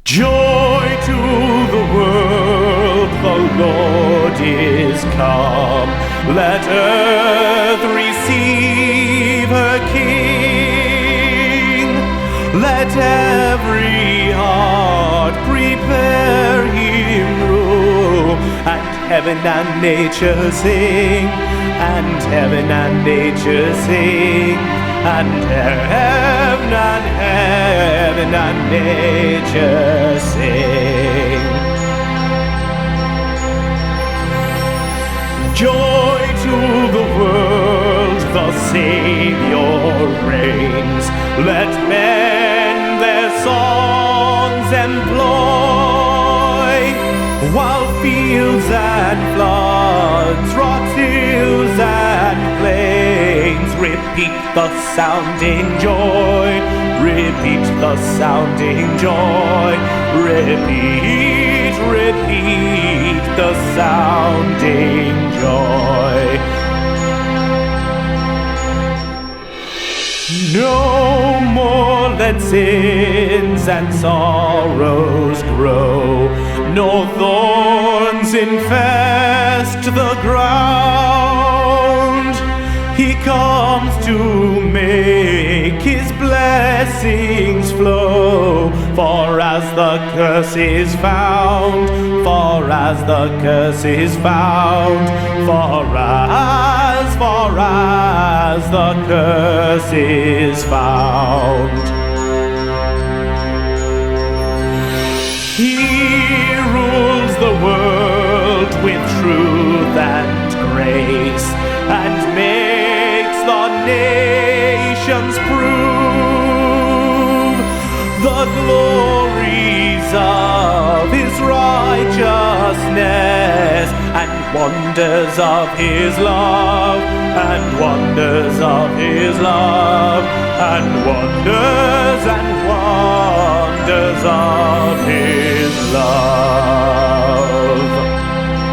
Joy to the world, the Lord is come. Let earth receive her King. Let every heart prepare him room. And heaven and nature sing, and heaven and nature sing, and heaven and nature sing. Joy to the world, the Savior reigns. Let men their songs employ, while fields and floods, rocks, hills and plains repeat the sounding joy, repeat the sounding joy, repeat, repeat the sounding joy. No more let sins and sorrows grow, nor thorns infest the ground. He comes to make his blessings flow, for as the curse is found, for as the curse is found, for as the curse is found. He rules the world with truth and grace, and makes the nations prove the glories of his righteousness, and wonders of his love, and wonders of his love, and wonders of his love.